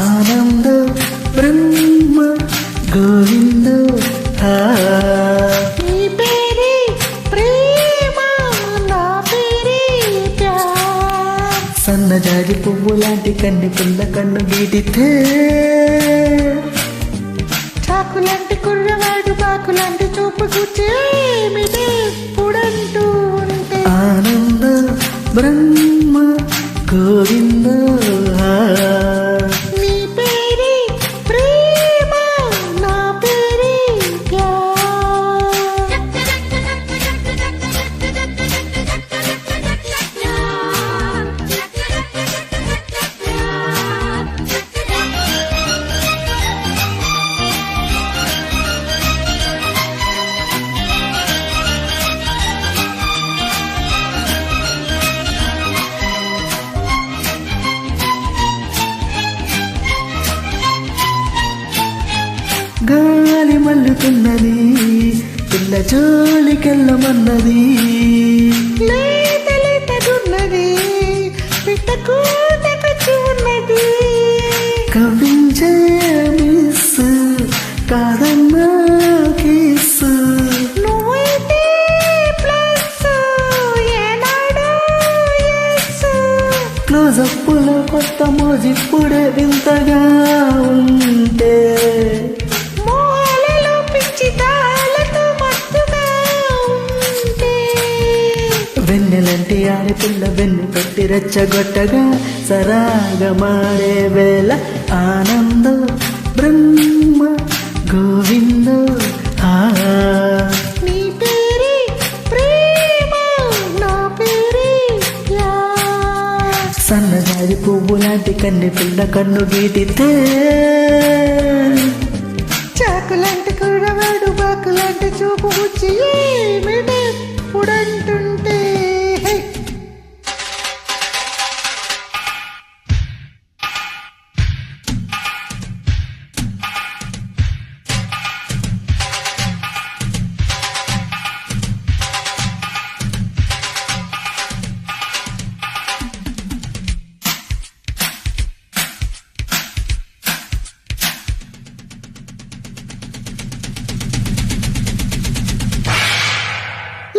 ఆనంద బ్రహ్మ గోవింద నీ పేరే ప్రేమ, నా పేరే ప్యార్. సన్నజాజి పువ్వు లాంటి కన్ని పిల్ల కన్ను గీటితే చాకులాంటి కుర్రవాడు బాకులాంటి చూపు కూర్చేమిటే పుడంటూ ఉంటే. ఆనంద బ్రహ్మ గోవింద నీ పేరే ప్రేమ, నా పేరే ప్యార్. గాలి మల్లుతున్నది పిల్ల జోలికెళ్ళమన్నది. లేత లేతదున్నది పిట్ట కూతకొచ్చి ఉన్నది. కవించే మిస్ కాదన్నా కిస్. నువ్వైతే ప్లస్ ఏనాడో ఎస్. క్లోజప్పులో కొత్త మోజిప్పుడే వింతగా ఉంటే. మోలలో పిచ్చి తాళతో మత్తుగా ఉంటే. వెన్నెలంటి ఆడపిల్ల వెన్ను పెట్టి రెచ్చగొట్టగా సరాగా మారే వేళ. ఆనంద బ్రహ్మ గోవింద నీ పేరే ప్రేమ, నా పేరే ప్యార్. సన్నజాజి పువ్వు లాంటి కన్ని పిల్ల కన్ను గీటితే చాకులాంటి కుర్రవాడు బాకులాంటి చూపు వచ్చి ఏమిటే పుడంటుంటే.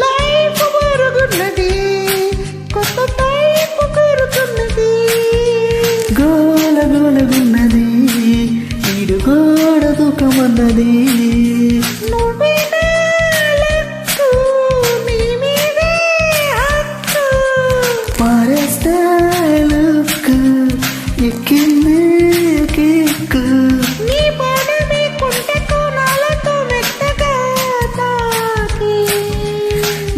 లైఫ్ మరుగున్నది, కొత్త టైపు కోరుతున్నది. గోల గోలగున్నది ఈడు గోడ దూకమన్నది. నువ్వే నా లక్కు, నీ మీదే హక్కు. పారేస్తే లుక్ ఎక్కింది కిక్. నీ పాదమే కుంట కోణాలతో మెత్తగా తాకి.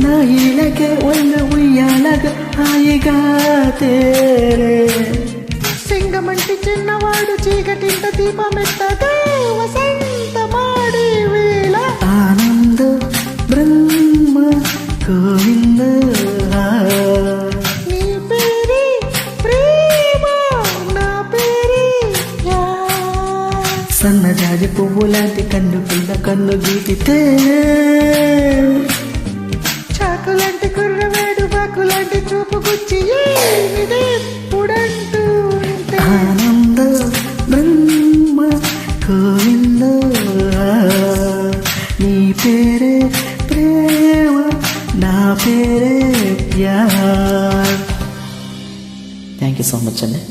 నా ఇలాగే ఉన్న ఉయ్యాలగా హాయిగా తేరే. సింగమంటి చిన్నవాడు చీకటింత దీపమెత్తగా వసంతమాడే వేళ. ఆనంద బ్రహ్మ గోవింద నీ పేరే ప్రేమ, నా పేరే ప్యార్. సన్నజాజి పువ్వు లాంటి కన్ను పిల్ల కన్ను గీటితే చాకులాంటి కుర్రవాడు బాకులాంటి చూపు గుచ్చి ఏమిదే పుడంటూ ఉంటే. ఆనంద బ్రహ్మ గోవింద నీ పేరే ప్రేమ, నా పేరే ప్యార్. థ్యాంక్ యూ సో మచ్ అండి.